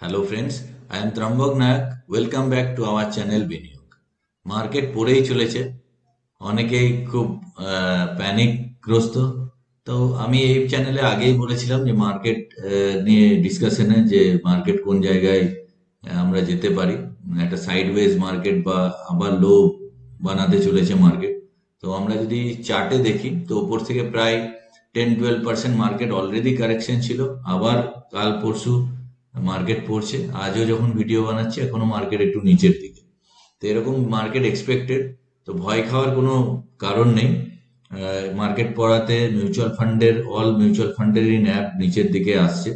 Hello friends, I am Trambok Nayak. Welcome back to our channel বিনিয়োগ। Market পড়েই চলেছে, অনেকেই খুব প্যানিকগ্রস্ত। তো আমি এই চ্যানেলে আগেই বলেছিলাম যে মার্কেট নিয়ে ডিসকাশনে যে মার্কেট কোন জায়গায় আমরা যেতে পারি, একটা সাইডওয়েজ মার্কেট বা আবার লো বানাতে চলেছে মার্কেট। তো আমরা যদি চার্টে দেখি তো উপর থেকে প্রায় 10-12% মার্কেট অলরেডি কারেকশন ছিল, আবার কাল পরশু মার্কেট পড়ছে, আজও যখন ভিডিও বানাচ্ছি এখনো মার্কেট একটু নিচের দিকে। তো এরকম মার্কেট এক্সপেক্টেড, তো ভয় খাওয়ার কোনো কারণ নেই। মার্কেট পড়াতে অল মিউচুয়াল ফান্ডেরই ন্যাব নিচের দিকে আসছে।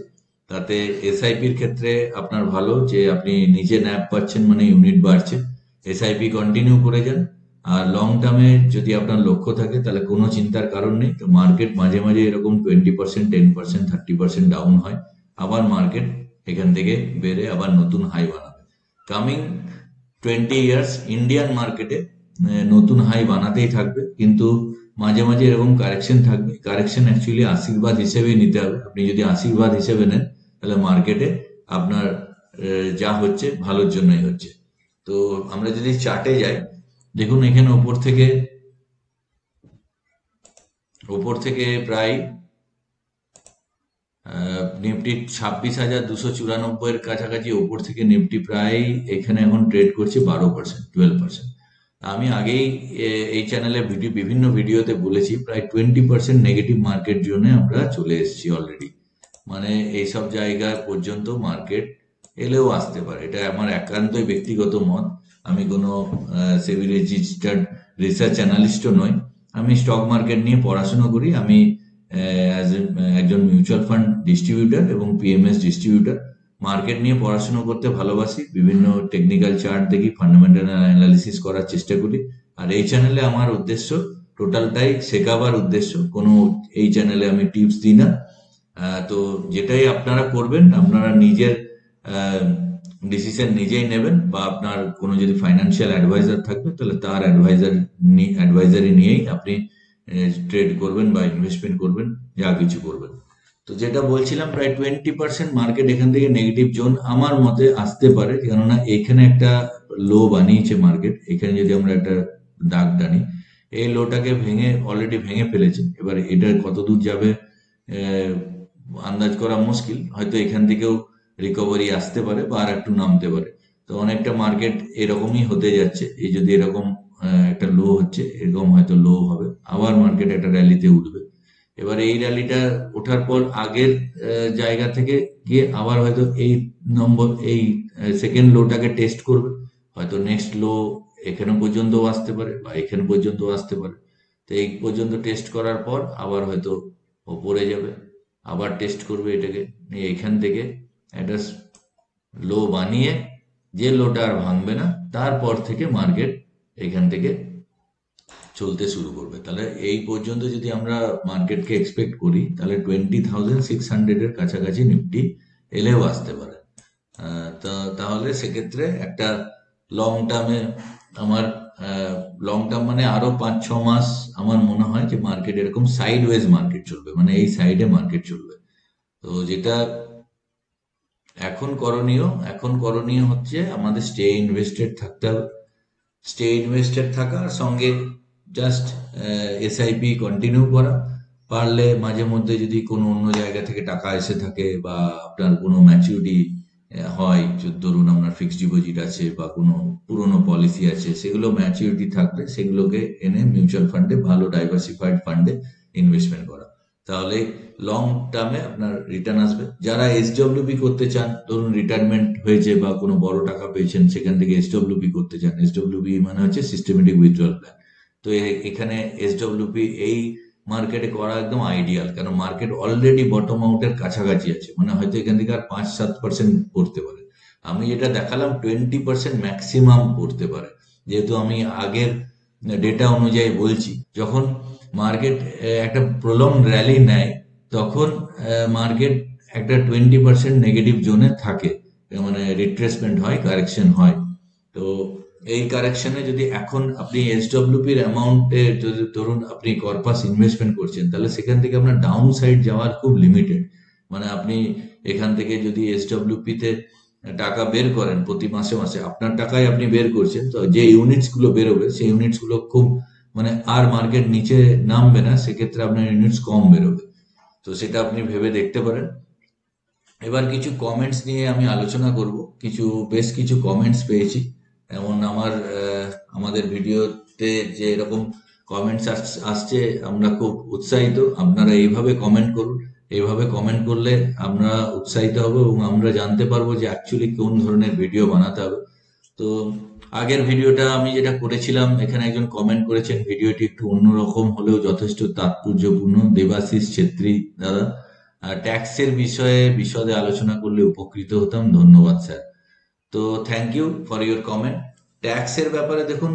তাতে এসআইপির ক্ষেত্রে আপনার ভালো যে আপনি নিজে ন্যাব পাচ্ছেন, মানে ইউনিট বাড়ছে। এসআইপি কন্টিনিউ করে যান। আর লং টার্মে যদি আপনার লক্ষ্য থাকে তাহলে কোনো চিন্তার কারণ নেই। তো মার্কেট মাঝে মাঝে এরকম 20%, 10%, 30% ডাউন হয়, আবার মার্কেট এখান থেকে বেড়ে আবার নতুন হাই বানাবে। কামিং 20 ইয়ার্স ইন্ডিয়ান মার্কেটে নতুন হাই বানাতেই থাকবে, কিন্তু মাঝে মাঝে এরকম কারেকশন থাকবে। কারেকশন অ্যাকচুয়ালি আশীর্বাদ হিসেবেই নিতে হবে। আপনি যদি আশীর্বাদ হিসেবে নেন তাহলে মার্কেটে আপনার যা হচ্ছে ভালোর জন্যই হচ্ছে। তো আমরা যদি চার্টে যাই, দেখুন এখানে ওপর থেকে প্রায় নিফটি 26,294 এর কাছাকাছি ওপর থেকে নিফটি প্রায় এখানে এখন ট্রেড করছে 12%, 12%। আমি আগেই এই চ্যানেলে বিভিন্ন ভিডিওতে বলেছি প্রায় 20% নেগেটিভ মার্কেট জোনে আমরা চলে এসেছি অলরেডি। মানে এইসব জায়গা পর্যন্ত মার্কেট এলেও আসতে পারে, এটা আমার একান্তই ব্যক্তিগত মত। আমি কোনো সেবি রেজিস্টার্ড রিসার্চ অ্যানালিস্টও নই। আমি স্টক মার্কেট নিয়ে পড়াশোনা করি। আমি একজন মিউচুয়াল ফান্ড ডিস্ট্রিবিউটার এবং পিএমএস ডিস্ট্রিবিউটার। মার্কেট নিয়ে পড়াশোনা করতে ভালোবাসি, বিভিন্ন টেকনিক্যাল চার্ট দেখি, ফান্ডামেন্টাল অ্যানালিসিস করার চেষ্টা করি। আর এই চ্যানেলে আমার উদ্দেশ্য টোটালটাই শেখাবার উদ্দেশ্য, কোনো এই চ্যানেলে আমি টিপস দিই না। তো যেটাই আপনারা করবেন, আপনারা নিজের ডিসিশন নিজেই নেবেন, বা আপনার কোনো যদি ফাইন্যান্সিয়াল অ্যাডভাইজার থাকবে তাহলে তার অ্যাডভাইজারি নিয়েই আপনি ট্রেড করবেন বা ইনভেস্টমেন্ট করবেন, যা কিছু করবেন। তো যেটা বলছিলাম, প্রায় 20% মার্কেট এখান থেকে নেগেটিভ জোন আমার মতে আসতে পারে, কেননা এখানে একটা লো বানিয়েছে মার্কেট। এখানে যদি আমরা একটা দাগ টানি, এই লোটাকে অলরেডি ভেঙে ফেলেছে। এবার এটা কত দূর যাবে আন্দাজ করা মুশকিল। হয়তো এখান থেকেও রিকভারি আসতে পারে বা আর একটু নামতে পারে। তো অনেকটা মার্কেট এরকমই হতে যাচ্ছে। এই যদি এরকম একটা লো হচ্ছে, এরকম হয়তো লো হবে, আবার মার্কেট একটা র্যালিতে উঠবে। এবার এই র্যালিটা ওঠার পর আগের জায়গা থেকে গিয়ে আবার হয়তো এই সেকেন্ড লোটাকে টেস্ট করবে। হয়তো নেক্সট লো এখানে পর্যন্ত আসতে পারে বা এখানে পর্যন্ত আসতে পারে। তো এই পর্যন্ত টেস্ট করার পর আবার হয়তো ওপরে যাবে, আবার টেস্ট করবে এটাকে নিয়ে, এখান থেকে একটা লো বানিয়ে যে লোটা আর ভাঙবে না, তারপর থেকে মার্কেট এখান থেকে চলতে শুরু করবে। তাহলে এই পর্যন্ত যদি আমরা মার্কেটকে এক্সপেক্ট করি তাহলে 20,600 এর কাছাকাছি নিফটি এলেও আসতে পারে। তাহলে সেক্ষেত্রে একটা লং টার্মে আমার লং টার্ম মানে আরো 5-6 মাস আমার মনে হয় যে মার্কেট এরকম সাইডওয়েজ মার্কেট চলবে, মানে এই সাইডে মার্কেট চলবে। তো যেটা এখন করণীয় হচ্ছে আমাদের স্টে ইনভেস্টেড থাকতে হবে। স্টে ইনভেস্টেড থাকার সঙ্গে জাস্ট এসআইপি কন্টিনিউ করা। পারলে মাঝে মধ্যে যদি কোনো অন্য জায়গা থেকে টাকা এসে থাকে বা আপনার কোনো ম্যাচিউরিটি হয়, ধরুন আপনার ফিক্সড ডিপোজিট আছে বা কোনো পুরনো পলিসি আছে, সেগুলো ম্যাচিউরিটি থাকলে সেগুলোকে এনে মিউচুয়াল ফান্ডে, ভালো ডাইভার্সিফাইড ফান্ডে ইনভেস্টমেন্ট করা, তাহলে লং টার্মে আপনার রিটার্ন আসবে। যারা এসডব্লিউপি করতে চান, ধরুন রিটায়ারমেন্ট হয়েছে বা কোনো বড় টাকা পেয়েছেন, সেখান থেকে এসডব্লিউপি করতে চান। এসডব্লিউপি মানে হচ্ছে সিস্টেমেটিক উইথড্রয়াল প্ল্যান। তো এখানে এসডব্লিউপি এই মার্কেটে করা একদম আইডিয়াল, কারণ মার্কেট অলরেডি বটম আউটের কাছাকাছি আছে, মানে হয়তো এখান থেকে আর 5-7% পড়তে পারে। আমি যেটা দেখালাম 20% ম্যাক্সিমাম পড়তে পারে, যেহেতু আমি আগের ডেটা অনুযায়ী বলছি। যখন মার্কেট একটা প্রলং র্যালি নেয় তখন মার্কেট একটা 20% নেগেটিভ জোনে থাকে, মানে রিট্রেসমেন্ট হয়, কারেকশন হয়। তো এই কারেকশনে যদি এখন আপনি এসডব্লিউপির অ্যামাউন্টে যদি ধরুন আপনি কর্পাস ইনভেস্টমেন্ট করছেন, তাহলে সেখান থেকে আপনার ডাউন সাইড যাওয়ার খুব লিমিটেড। মানে আপনি এখান থেকে যদি এসডব্লিউপিতে টাকা বের করেন প্রতি মাসে মাসে, আপনার টাকায় আপনি বের করছেন, তো যে ইউনিটস গুলো বেরোবে সেই ইউনিটস গুলো খুব মানে আর মার্কেট নিচে নামবে না, সেক্ষেত্রে আপনার ইউনিটস কম বেরোবে। তো সেটা আপনি ভেবে দেখতে পারেন। এবার কিছু কমেন্টস নিয়ে আমি আলোচনা করব। বেশ কিছু কমেন্টস পেয়েছি, এমন আমাদের ভিডিওতে যে এরকম কমেন্টস আসছে, আমরা খুব উৎসাহিত। আপনারা এইভাবে কমেন্ট করুন, এইভাবে কমেন্ট করলে আমরা উৎসাহিত হব এবং আমরা জানতে পারবো যে অ্যাকচুয়ালি কোন ধরনের ভিডিও বানাতে হবে। তো আগের ভিডিওটা আমি যেটা করেছিলাম, এখানে একজন কমেন্ট করেছেন ভিডিওটি একটু অন্যরকম হলেও যথেষ্ট তাৎপর্যপূর্ণ, দেবাশিস ছেত্রী দাদা। ট্যাক্সের বিষয়ে বিশদে আলোচনা করলে উপকৃত হতাম, ধন্যবাদ স্যার। তো thank you for your comment. ট্যাক্সের ব্যাপারে দেখুন,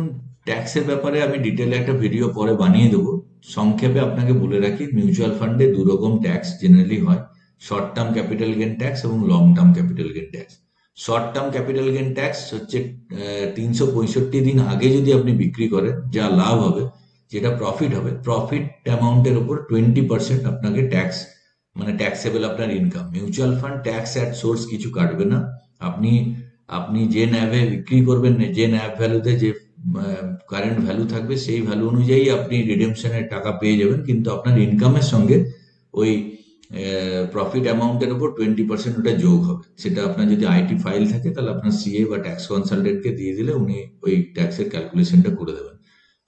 ট্যাক্সের ব্যাপারে আমি ডিটেলে একটা ভিডিও পরে বানিয়ে দেবো। সংক্ষেপে আপনাকে বলে রাখি, মিউচুয়াল ফান্ডে দু রকম ট্যাক্স জেনারেলি হয়, short term capital gain tax এবং long term capital gain tax. Short term capital gain tax হচ্ছে 365 দিন আগে যদি আপনি বিক্রি করেন, যা লাভ হবে, যেটা প্রফিট হবে, প্রফিট অ্যামাউন্টের উপর 20% আপনাকে ট্যাক্স, মানে ট্যাক্সেবল আপনার income. Mutual fund tax at source কিছু কাটবে না। আপনি আপনি যে ন্যাভে বিক্রি করবেন, যে ন্যাভ ভ্যালুতে যে কারেন্ট ভ্যালু থাকবে, সেই ভ্যালু অনুযায়ী আপনি রিডেমশনের টাকা পেয়ে যাবেন, কিন্তু আপনার ইনকামের সঙ্গে ওই প্রফিট অ্যামাউন্টের উপর 20% ওটা যোগ হবে। সেটা আপনার যদি আইটি ফাইল থাকে, তাহলে আপনার সিএ বা ট্যাক্স কনসালটেন্টকে দিয়ে দিলে উনি ওই ট্যাক্সের ক্যালকুলেশনটা করে দেবেন।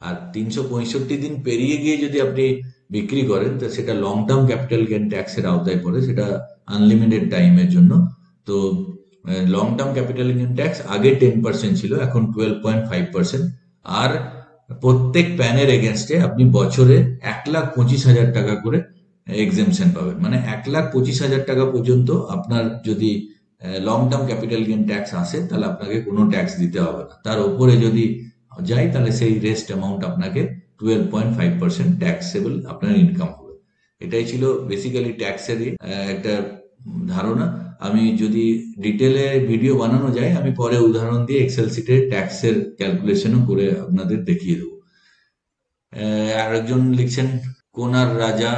আর 365 দিন পেরিয়ে গিয়ে যদি আপনি বিক্রি করেন, তো সেটা লং টার্ম ক্যাপিটাল গেন ট্যাক্সের আওতায় পড়ে, সেটা আনলিমিটেড টাইমের জন্য। তো long term capital gain tax আগে 10% ছিল, এখন 12.5%। আর প্রত্যেক প্যানের এগেনস্টে আপনি বছরে 1,25,000 টাকা করে এক্সেমশন পাবেন। মানে 1,25,000 টাকা পর্যন্ত আপনার যদি long term capital gain tax আসে, তাহলে আপনাকে কোনো ট্যাক্স দিতে হবে না। তার উপরে যদি যাই, তাহলে সেই রেস্ট অ্যামাউন্ট আপনাকে 12.5% ট্যাক্সেবল আপনার ইনকাম হবে। এটাই ছিল বেসিক্যালি ট্যাক্সেরই একটা ধারণা। আমি যদি ডিটেলে ভিডিও বানানো যায়, আমি পরে উদাহরণ দিয়ে এক্সেল শিটে ট্যাক্সের ক্যালকুলেশনও করে আপনাদের দেখিয়ে দেবো। আরেকজন লিখছেন কোনার রাজা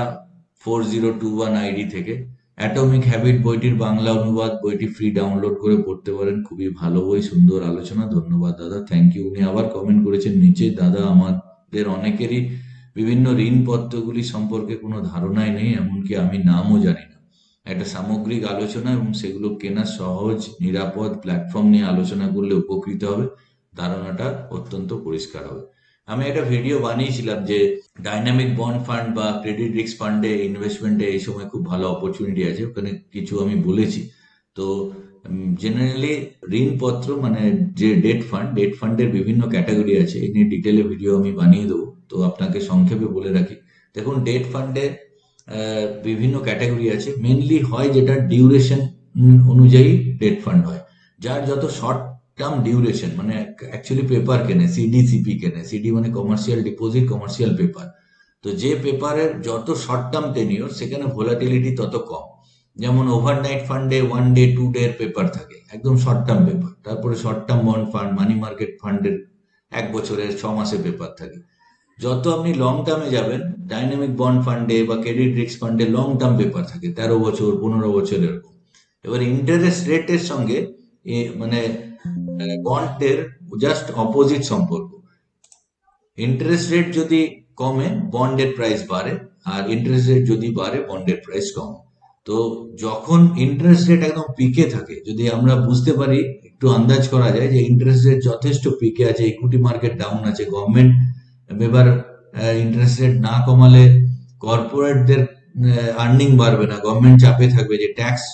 4021 আইডি থেকে, অ্যাটমিক হ্যাবিট বইটির বাংলা অনুবাদ, বইটি ফ্রি ডাউনলোড করে পড়তে পারেন, খুবই ভালো বই, সুন্দর আলোচনা, ধন্যবাদ দাদা, থ্যাংক ইউ। উনি আবার কমেন্ট করেছেন নিচে, দাদা আমাদের অনেকেরই বিভিন্ন ঋণপত্রগুলি সম্পর্কে কোনো ধারণাই নেই, এমনকি আমি নামও জানি না। একটা সামগ্রিক আলোচনা এবং সেগুলো কেনা সহজ নিরাপদ প্ল্যাটফর্ম নিয়ে আলোচনা করলে উপকৃত হবে, ধারণাটা অত্যন্ত পরিষ্কার হবে। আমি একটা ভিডিও বানিয়েছিলাম যে ডাইনামিক বন্ড ফান্ড বা ক্রেডিট রিস্ক ফান্ডে ইনভেস্টমেন্টে এই সময় খুব ভালো অপরচুনিটি আছে, ওখানে কিছু আমি বলেছি। তো জেনারেলি ঋণপত্র মানে যে ডেট ফান্ডের বিভিন্ন ক্যাটাগরি আছে, এই নিয়ে ডিটেলে ভিডিও আমি বানিয়ে দেবো। তো আপনাকে সংক্ষেপে বলে রাখি, দেখুন ডেট ফান্ডে বিভিন্ন ক্যাটাগরি আছে। মেনলি হয় যেটা ডিউরেশন অনুযায়ী ডেট ফান্ড হয়, যার যত শর্ট টার্ম ডিউরেশন, মানে অ্যাকচুয়ালি পেপার কেনে, সিডিসিপি কেনে, সিডি মানে কমার্শিয়াল ডিপোজিট, কমার্শিয়াল পেপার। তো যে পেপারের যত শর্ট টার্ম টেনিওর, সেখানে ভোলাটিলিটি তত কম। যেমন ওভারনাইট ফান্ডে 1 ডে 2 ডে এর পেপার থাকে, একদম শর্ট টার্ম পেপার। তারপরে short term bond fund, money market ফান্ডের 1 বছরের 6 মাসের পেপার থাকে। যত আপনি লং টার্মে যাবেন, ডাইনামিক বন্ড ফান্ডে বা ক্রেডিট রিস্ক ফান্ডে লং টার্ম পেপার থাকে, 13 বছর 15 বছর এরকম। এবার ইন্টারেস্ট রেটের সঙ্গে মানে বন্ডের জাস্ট অপোজিট সম্পর্ক। ইন্টারেস্ট রেট যদি কমে, বন্ডের প্রাইস বাড়ে, আর ইন্টারেস্ট রেট যদি বাড়ে, বন্ডের প্রাইস কমে। তো যখন ইন্টারেস্ট রেট একদম পিকে থাকে, যদি আমরা বুঝতে পারি, একটু আন্দাজ করা যায় যে ইন্টারেস্ট রেট যথেষ্ট পিকে আছে, ইকুইটি মার্কেট ডাউন আছে, গভর্নমেন্ট এবার ইন্টারেস্ট রেট না কমালে কর্পোরেটদের আর্নিং বাড়বে না, গভর্নমেন্ট চাপে থাকবে যে ট্যাক্স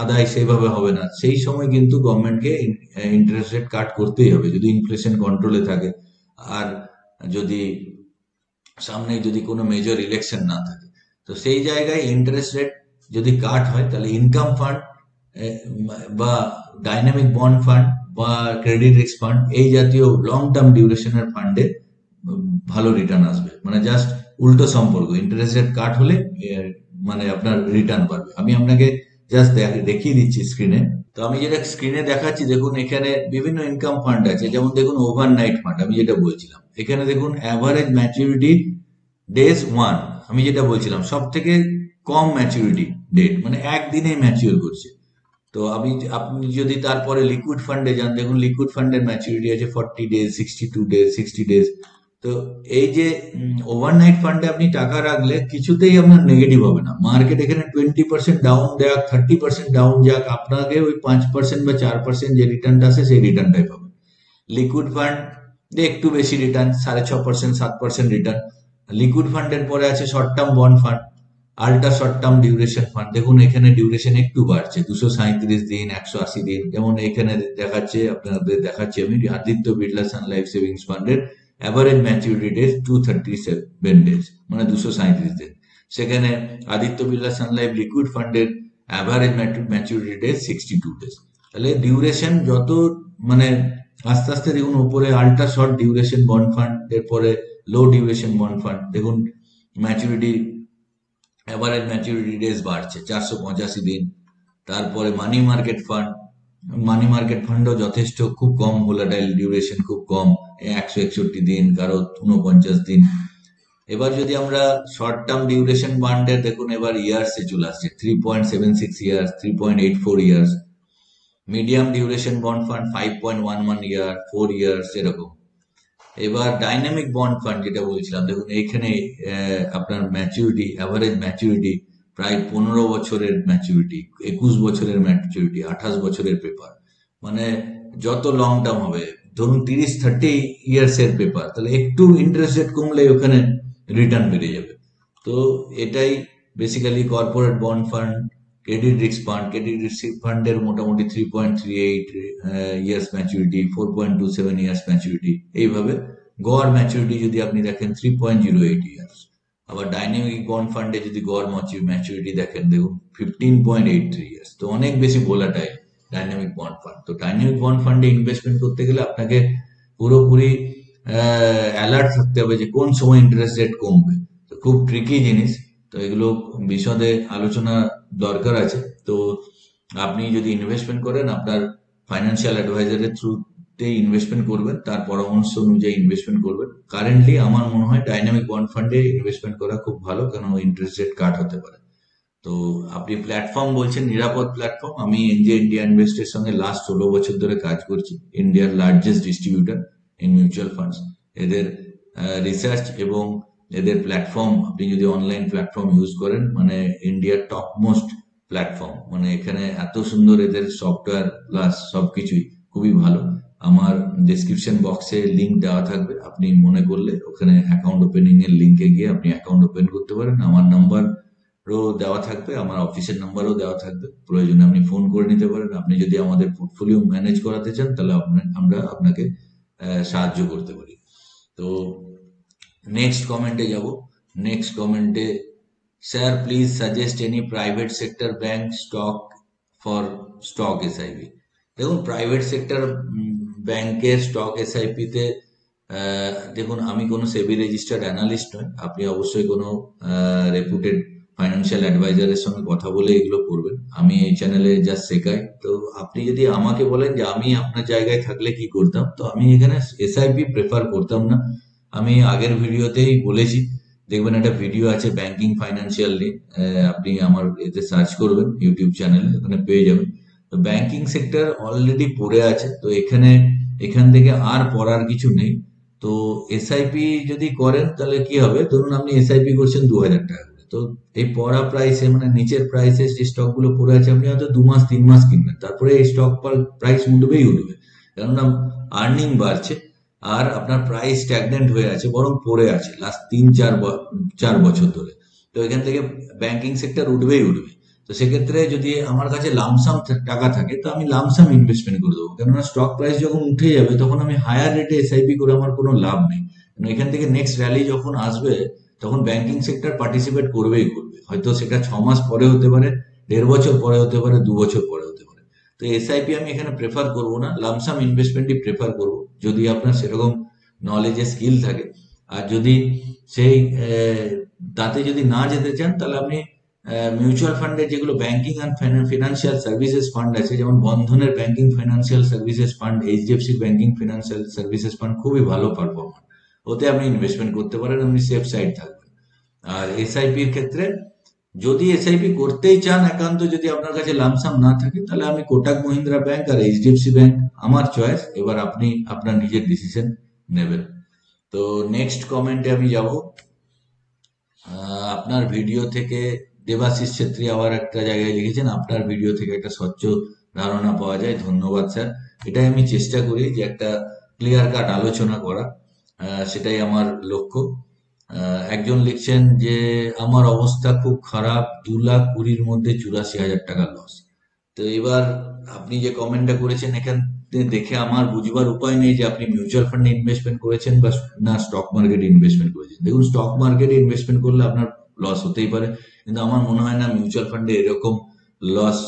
আদায় সেভাবে হবে না, সেই সময় কিন্তু গভর্নমেন্টকে ইন্টারেস্ট রেট কাট করতেই হবে যদি ইনফ্লেশন কন্ট্রোলে থাকে, আর যদি সামনে যদি কোনো মেজর ইলেকশন না থাকে। তো সেই জায়গায় ইন্টারেস্ট রেট যদি কাট হয়, তাহলে ইনকাম ফান্ড বা ডাইনামিক বন্ড ফান্ড বা ক্রেডিট রিস্ক ফান্ড, এই জাতীয় লং টার্ম ডিউরেশনের ফান্ডে ভালো রিটার্ন আসবে। মানে জাস্ট উল্টো সম্পর্ক, ইন্টারেস্ট রেট কাট হলে মানে আপনার রিটার্ন পাবে। আমি আপনাকে জাস্ট দেখিয়ে দিচ্ছি স্ক্রিনে। তো আমি যেটা স্ক্রিনে দেখাচ্ছি, দেখুন এখানে বিভিন্ন ইনকাম ফান্ড আছে। যেমন দেখুন ওভারনাইট ফান্ড, আমি যেটা বলছিলাম, এখানে দেখুন অ্যাভারেজ ম্যাচুরিটি ডেজ 1, আমি যেটা বলছিলাম সব থেকে কম ম্যাচুরিটি ডেট, মানে একদিনে ম্যাচিওর করছে। তো আপনি যদি তারপরে লিকুইড ফান্ডে যান, দেখুন লিকুইড ফান্ডের ম্যাচুরিটি আছে 40 ডেজ, 62 ডেজ, 60 ডেজ। তো এই যে ওভারনাইট ফান্ডে আপনি টাকা রাখলে কিছুতেই আপনার নেগেটিভ হবে না। মার্কেট এখানে 20% ডাউন দেওয়া, 30% ডাউন যাক, আপনাকে ওই 5% বা 4% যে রিটার্নটা আছে সেই রিটার্নটাই পাবেন। লিকুইড ফান্ড একটু বেশি রিটার্ন, 6.5%, 7% রিটার্ন। লিকুইড ফান্ডের পরে আছে short term bond fund, ultra short term duration fund. দেখুন এখানে ডিউরেশন একটু বাড়ছে, 237 দিন, 180 দিন। যেমন এখানে দেখাচ্ছে, আপনাদের দেখাচ্ছি আমি, Aditya Birla Sun Life savings ফান্ডের অ্যাভারেজ ম্যাচুরিটি ডেজ 237 ডেজ, মানে 237 দিন। সেখানে Aditya Birla Sun Life liquid ফান্ডের অ্যাভারেজ ম্যাচুরিটি ডেজ 62 ডেজ। তাহলে ডিউরেশন যত মানে আস্তে আস্তে দেখুন উপরে ultra short duration bond fund, এরপরে লো ডিউরেশন বন্ড ফান্ড, দেখুন ম্যাচুরিটি এভারেজ ম্যাচুরিটি ডেজ বাড়ছে 485 দিন। তারপরে money market fund, money market ফান্ডও যথেষ্ট খুব কম ভোলাটাইল, ডিউরেশন খুব কম, 161 দিন, কারো 49 দিন। এবার যদি আমরা শর্ট টার্ম ডিউরেশন ফান্ডের দেখুন এবার ইয়ার্সে চলে আসছে, 3.76 years, 3.84 years. Medium duration bond fund 5.11 ইয়ার, 4 ইয়ার্স, এরকম। এবার ডাইনামিক বন্ড ফান্ড যেটা বলছিলাম, দেখুন এইখানে আপনার ম্যাচুরিটি, অ্যাভারেজ ম্যাচুরিটি প্রায় 15 বছরের ম্যাচুরিটি, 21 বছরের ম্যাচুরিটি, 28 বছরের পেপার। মানে যত লং টার্ম হবে, ধরুন 30-30 ইয়ার্স এর পেপার, তাহলে একটু ইন্টারেস্ট রেট কমলে ওখানে রিটার্ন বেড়ে যাবে। তো এটাই basically corporate bond fund. Credit risk fund, credit risk ফান্ডের মোটামুটি 3.38 ইয়ার্স ম্যাচুরিটি, 4.27 ইয়ার্স ম্যাচুরিটি, এইভাবে গড় ম্যাচুরিটি যদি আপনি দেখেন 3.08 ইয়ার্স। আবার ডাইনামিক বন্ড ফান্ডে যদি গড় ম্যাচুরিটি দেখেন, দেখুন 15.83 ইয়ার্স। তো অনেক বেশি ভোলাটাইল ডাইনামিক বন্ড ফান্ড। তো ডাইনামিক বন্ড ফান্ডে ইনভেস্টমেন্ট করতে গেলে আপনাকে পুরোপুরি অ্যালার্ট থাকতে হবে যে কোন সময় ইন্টারেস্ট রেট কমবে। তো খুব ট্রিকি জিনিস, তো এগুলো বিশদে আলোচনা দরকার আছে। তো আপনি যদি ইনভেস্টমেন্ট করেন, আপনার ফাইন্যান্সিয়াল অ্যাডভাইজারের থ্রুতে ইনভেস্টমেন্ট করবেন, তার পরামর্শ অনুযায়ী ইনভেস্টমেন্ট করবেন। কারেন্টলি আমার মনে হয় ডাইনামিক বন্ড ফান্ডে ইনভেস্টমেন্ট করা খুব ভালো, কেন ইন্টারেস্ট রেট কাট হতে পারে। তো আপনি প্ল্যাটফর্ম বলছেন, নিরাপদ প্ল্যাটফর্ম। আমি এনজে ইন্ডিয়া ইনভেস্টের সঙ্গে লাস্ট 16 বছর ধরে কাজ করছি, ইন্ডিয়ার largest distributor in mutual funds. এদের রিসার্চ এবং এদের প্ল্যাটফর্ম, আপনি যদি অনলাইন প্ল্যাটফর্ম ইউজ করেন, মানে ইন্ডিয়ার টপ মোস্ট প্ল্যাটফর্ম। মানে এখানে এত সুন্দর এদের সফটওয়্যার প্লাস সবকিছুই খুবই ভালো। আমার ডেসক্রিপশন বক্সে লিংক দেওয়া থাকবে, আপনি মনে করলে ওখানে অ্যাকাউন্ট ওপেনিং এর লিংকে গিয়ে আপনি অ্যাকাউন্ট ওপেন করতে পারেন। আমার নাম্বারও দেওয়া থাকবে, আমার অফিসের নাম্বারও দেওয়া থাকবে, প্রয়োজনে আপনি ফোন করে নিতে পারেন। আপনি যদি আমাদের পোর্টফোলিও ম্যানেজ করাতে চান, তাহলে আমরা আপনাকে সাহায্য করতে পারি। তো নেক্সট কমেন্টে যাব। নেক্সট কমেন্টে, sir please suggest any private sector bank stock for stock SIP. দেখুন প্রাইভেট সেক্টর ব্যাংকের স্টক এসআইপি তে দেখুন, আমি কোনো সেবি রেজিস্টার্ড অ্যানালিস্ট নই। আপনি অবশ্যই কোনো রেপুটেড ফাইন্যান্সিয়াল অ্যাডভাইজারের সঙ্গে কথা বলে এগুলো করবেন। আমি এই চ্যানেলে জাস্ট শেখাই। তো আপনি যদি আমাকে বলেন যে আমি আপনার জায়গায় থাকলে কি করতাম, তো আমি এখানে এসআইপি প্রেফার করতাম না। আমি আগের ভিডিওতেই বলেছি, দেখবেন একটা ভিডিও আছে ব্যাংকিং ফাইন্যান্সিয়াল নিয়ে, আপনি আমার এতে সার্চ করবেন ইউটিউব চ্যানেলে, ওখানে পেয়ে যাবেন। তো ব্যাংকিং সেক্টর অলরেডি পড়ে আছে, তো এখান থেকে আর পড়ার কিছু নেই। তো এসআইপি যদি করেন তাহলে কি হবে, ধরুন আপনি এসআইপি করছেন 2000 টাকা করে, তো এই পড়া প্রাইসে, মানে নিচের প্রাইসে যে স্টক গুলো পড়ে আছে, আপনি হয়তো 2 মাস 3 মাস কিনবেন, তারপরে এই স্টক প্রাইস উঠবেই উঠবে, কেননা আর্নিং বাড়ছে আর আপনার প্রাইস স্ট্যাগনেন্ট হয়ে আছে, বরং পড়ে আছে লাস্ট 3-4 বছর ধরে। তো এখান থেকে ব্যাংকিং সেক্টর উঠবেই উঠবে। তো সেক্ষেত্রে যদি আমার কাছে লামসাম টাকা থাকে, তো আমি লামসাম ইনভেস্টমেন্ট করে দেবো, কেননা স্টক প্রাইস যখন উঠে যাবে তখন আমি হায়ার রেটে এসআইপি করে আমার কোনো লাভ নেই। এখান থেকে নেক্সট র্যালি যখন আসবে, তখন ব্যাংকিং সেক্টর পার্টিসিপেট করবেই করবে। হয়তো সেটা 6 মাস পরে হতে পারে, 1.5 বছর পরে হতে পারে, 2 বছর পরে হতে পারে। তো এসআইপি আমি এখানে প্রেফার করবো না, লামসাম ইনভেস্টমেন্টই প্রেফার করব, যদি আপনার সেরকম নলেজে স্কিল থাকে। আর যদি সেই তাতে যদি না যেতে চান, তাহলে আপনি মিউচুয়াল ফান্ডের যেগুলো banking and financial services fund আছে, যেমন বন্ধনের ব্যাংকিং ফিনান্সিয়াল সার্ভিসেস ফান্ড, এইচডিএফসির ব্যাংকিং ফিনান্সিয়াল সার্ভিসেস ফান্ড খুবই ভালো পারফর্মার, ওতে আপনি ইনভেস্টমেন্ট করতে পারেন, আপনি সেফ সাইড থাকবেন। আর এসআইপির ক্ষেত্রে যদি এসআইপি করতেই চান একান্ত, যদি আপনার কাছে লামসাম না থাকে, তাহলে আমি কোটাক মহিন্দ্রা ব্যাংক আর এইচডিএফসি ব্যাংক আমার চয়েস। এবার আপনি আপনার নিজের ডিসিশন নেবেন। তো নেক্সট কমেন্টে আমি যাব। আপনার ভিডিও থেকে দেবাশিস ছেত্রী আবার একটা জায়গায় লিখেছেন, আপনার ভিডিও থেকে একটা স্বচ্ছ ধারণা পাওয়া যায়, ধন্যবাদ স্যার। এটাই আমি চেষ্টা করি যে একটা ক্লিয়ার কাট আলোচনা করা, সেটাই আমার লক্ষ্য। একজন লিখছেন যে আমার অবস্থা খুব খারাপ, 2,20,000 মধ্যে 84,000 টাকা লস। তো এবার আপনি যে কমেন্টটা করেছেন, এখান দেখে আমার বুঝবার উপায় নেই যে আপনি মিউচুয়াল ফান্ডে ইনভেস্টমেন্ট করেছেন বা না স্টক মার্কেটে ইনভেস্টমেন্ট করেছেন। দেখুন, স্টক মার্কেটে ইনভেস্টমেন্ট করলে আপনার লস হতেই পারে, কিন্তু আমার মনে হয় না মিউচুয়াল ফান্ডে এরকম লস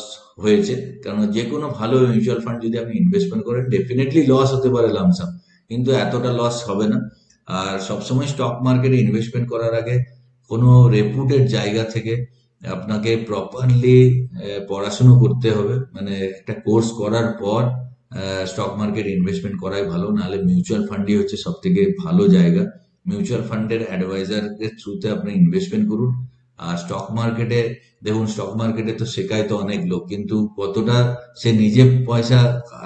হয়েছে। কারণ যে কোনো ভালো মিউচুয়াল ফান্ড যদি আপনি ইনভেস্টমেন্ট করেন, ডেফিনেটলি লস হতে পারে লামসাম, কিন্তু এতটা লস হবে না। আর সবসময় স্টক মার্কেটে ইনভেস্টমেন্ট করার আগে কোনো রেপুটেড জায়গা থেকে আপনাকে প্রপারলি পড়াশুনো করতে হবে, মানে একটা কোর্স করার পর স্টক মার্কেট ইনভেস্টমেন্ট করাই ভালো। নাহলে মিউচুয়াল ফান্ডই হচ্ছে সব থেকে ভালো জায়গা। মিউচুয়াল ফান্ডের অ্যাডভাইজারের থ্রুতে আপনি ইনভেস্টমেন্ট করুন। আর স্টক মার্কেটে দেখুন, স্টক মার্কেটে তো শেখায় তো অনেক লোক, কিন্তু কতটা সে নিজে পয়সা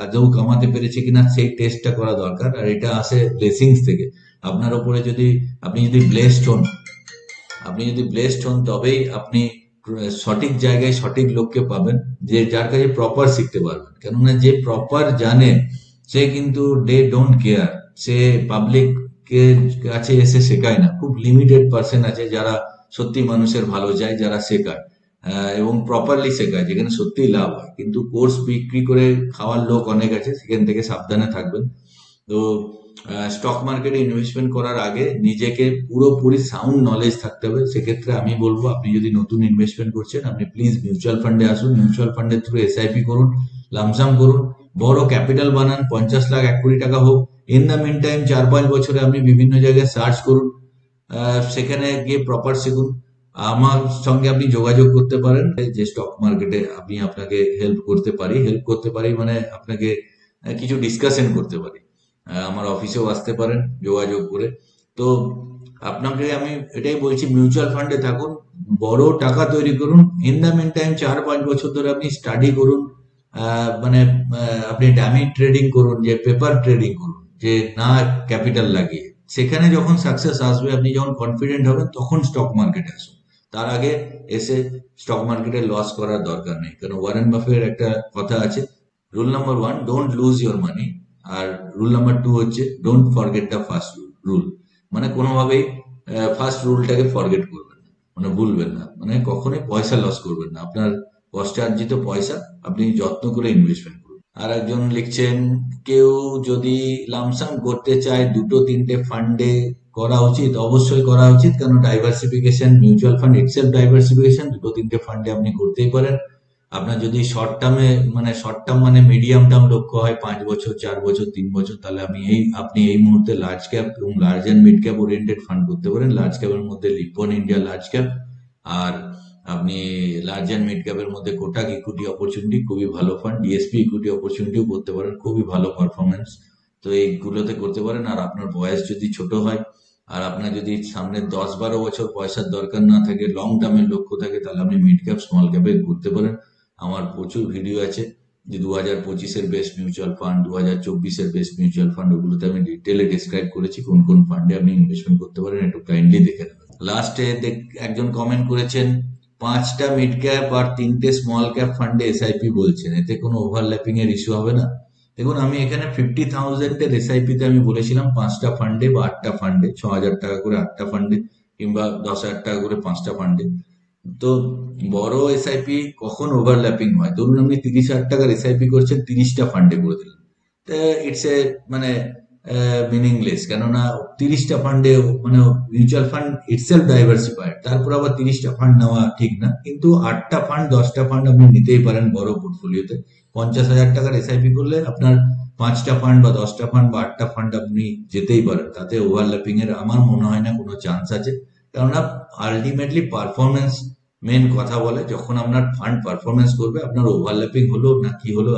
আদৌ কামাতে পেরেছে কিনা সেই টেস্টটা করা দরকার। আর এটা আসে ব্লেসিংস থেকে। আপনার উপরে যদি আপনি যদি ব্লেসড হন তবেই আপনি সঠিক জায়গায় সঠিক লোককে পাবেন, যে যার কাছে প্রপার শিখতে পারবেন। কেননা যে প্রপার জানে সে কিন্তু দে ডোন্ট কেয়ার, সে পাবলিক কে কাছে এসে শেখায় না। খুব লিমিটেড পার্সন আছে যারা সত্যি মানুষের ভালো চায়, যারা শেখায় এবং প্রপারলি শেখায়, যেখানে সত্যিই লাভ হয়। কিন্তু কোর্স বিক্রি করে খাওয়ার লোক অনেক আছে, সেখান থেকে সাবধানে থাকবেন। তো স্টক মার্কেটে ইনভেস্টমেন্ট করার আগে নিজেকে পুরোপুরি সাউন্ড নলেজ থাকতে হবে। সেক্ষেত্রে আমি বলবো, আপনি যদি নতুন ইনভেস্টমেন্ট করছেন, আপনি প্লিজ মিউচুয়াল ফান্ডে আসুন। মিউচুয়াল ফান্ডের থ্রু এসআইপি করুন, লামসাম করুন, বড় ক্যাপিটাল বানান, 50 লাখ 1 কোটি টাকা হোক। ইন দ্য মিন টাইম 4-5 বছরে আপনি বিভিন্ন জায়গায় সার্চ করুন, সেখানে গিয়ে প্রপার শিখুন। আমার সঙ্গে আপনি যোগাযোগ করতে পারেন, যে স্টক মার্কেটে আমি আপনাকে হেল্প করতে পারি মানে আপনাকে কিছু ডিসকাশন করতে পারি। আমার অফিসেও আসতে পারেন যোগাযোগ করে। তো আপনাকে আমি এটাই বলছি, মিউচুয়াল ফান্ডে থাকুন, বড় টাকা তৈরি করুন। ইন দ্য মিন টাইম 4-5 বছর ধরে আপনি স্টাডি করুন, মানে আপনি ডামি ট্রেডিং করুন, যে পেপার ট্রেডিং করুন, যে না ক্যাপিটাল লাগিয়ে। সেখানে যখন সাকসেস আসবে, আপনি যখন কনফিডেন্ট হবেন, তখন স্টক মার্কেটে আসুন। তার আগে এসে স্টক মার্কেটে লস করার দরকার নেই। কারণ ওয়ারেন বাফের একটা কথা আছে, rule number 1, don't lose your money. আর রুল নাম্বার 2 হচ্ছে don't forget the first rule. মানে কোনোভাবেই ফার্স্ট রুলটাকে ফরগেট করবেন না, মানে ভুলবেন না, মানে কখনোই পয়সা লস করবেন না। আপনার কষ্টে অর্জিত পয়সা আপনি যত্ন করে ইনভেস্টমেন্ট করুন। আর একজন লিখছেন, কেউ যদি লামসাম করতে চায় 2-3টে ফান্ডে করা উচিত? অবশ্যই করা উচিত, কারণ diversification, mutual fund itself diversification. 2-3টে ফান্ডে আপনি করতেই পারেন। আপনার যদি শর্ট টার্ম মানে মিডিয়াম টার্ম লক্ষ্য হয়, 5 বছর, 4 বছর, 3 বছর, তাহলে আপনি এই মুহূর্তে লার্জ ক্যাপ এবং large and mid cap oriented fund করতে পারেন। লার্জ ক্যাপের মধ্যে লিপন ইন্ডিয়া লার্জ ক্যাপ, আর আপনি লার্জ এন্ড মিড ক্যাপের মধ্যে কোটাক ইকুইটি অপরচুনিটি খুবই ভালো ফান্ড, ডিএসপি ইকুইটি অপরচুনিটিও করতে পারেন, খুবই ভালো পারফরমেন্স। তো এইগুলোতে করতে পারেন। আর আপনার বয়স যদি ছোট হয়, আর আপনার যদি সামনে 10-12 বছর পয়সার দরকার না থাকে, লং টার্মের লক্ষ্য থাকে, তাহলে আপনি মিড ক্যাপ স্মল ক্যাপে ঘুরতে পারেন। আমার প্রচুর ভিডিও আছে, যে 2025-এর বেস্ট মিউচুয়াল ফান্ড, 2024-এর বেস্ট মিউচুয়াল ফান্ড, ওগুলোতে আমি ডিটেলে ডিসক্রাইব করেছি কোন কোন ফান্ডে আপনি ইনভেস্টমেন্ট করতে পারেন, একটু কাইন্ডলি দেখে নেবেন। লাস্টে একজন কমেন্ট করেছেন, 5টা মিড ক্যাপ আর 3টে স্মল ক্যাপ ফান্ডে এসআইপি বলছেন, এতে কোনো ওভারল্যাপিং এর ইস্যু হবে না? দেখুন, আমি এখানে 50,000-এর এসআইপি তে আমি বলেছিলাম 5টা ফান্ডে বা 8টা ফান্ডে, 6,000 টাকা করে 8টা ফান্ডে, কিংবা 10,000 টাকা করে 5টা ফান্ডে। তো বড় এসআইপি কখন ওভারল্যাপিং হয়? ধরুন আপনি 30,000 টাকার এসআইপি করছেন, 30টা ফান্ডে করে দিলেন, ইটস এ মানে মিনিংলেস। কেননা 30টা ফান্ডে, মানে মিউচুয়াল ফান্ড ইটসেলফ ডাইভার্সিফাইড, তারপর আবার 30টা ফান্ড নেওয়া ঠিক না। কিন্তু 8টা ফান্ড, 10টা ফান্ড আপনি নিতেই পারেন বড় পোর্টফোলিওতে। 50,000 টাকার এসআইপি করলে আপনার 5টা ফান্ড বা 10টা ফান্ড বা 8টা ফান্ড আপনি যেতেই পারেন, তাতে ওভারল্যাপিং এর আমার মনে হয় না কোনো চান্স আছে। কেননা আলটিমেটলি পারফরমেন্স মেন কথা বলে। যখন আপনার ফান্ড পারফরমেন্স করবে, আপনার ওভারল্যাপিং হলো না কি হলো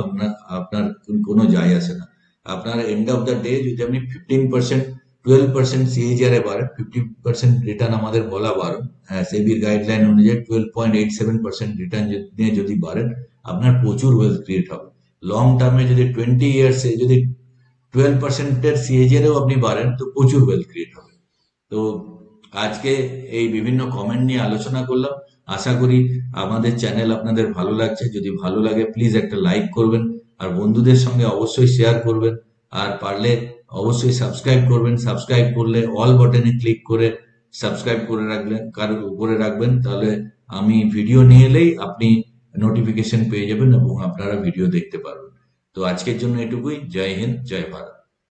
আপনার কোনো যায় আসে না। আপনার এন্ড অফ দ্য ডে যদি আপনি 15% 12% CAGR এ বাড়েন, 50% রিটার্ন আমাদের বলা বারণ, সেবির গাইডলাইন অনুযায়ী 12.87% রিটার্ন নিয়ে যদি বাড়েন আপনার প্রচুর ওয়েলথ ক্রিয়েট হবে। লং টার্মে যদি 20 ইয়ার্সে যদি 12%-এর CAGR-এও আপনি বাড়েন তো প্রচুর ওয়েলথ ক্রিয়েট হবে। তো আজকে এই বিভিন্ন কমেন্ট নিয়ে আলোচনা করলাম। আশা করি আমাদের চ্যানেল আপনাদের ভালো লাগছে। যদি ভালো লাগে প্লিজ একটা লাইক করবেন, আর বন্ধুদের সঙ্গে অবশ্যই শেয়ার করবেন, আর পারলে অবশ্যই সাবস্ক্রাইব করবেন। সাবস্ক্রাইব করলে অল বাটনে ক্লিক করে সাবস্ক্রাইব করে রাখবেন, তাহলে আমি ভিডিও নিয়ে এলেই আপনি নোটিফিকেশন পেয়ে যাবেন এবং আপনারা ভিডিও দেখতে পারবেন। তো আজকের জন্য এটুকুই। জয় হিন্দ, জয় ভারত।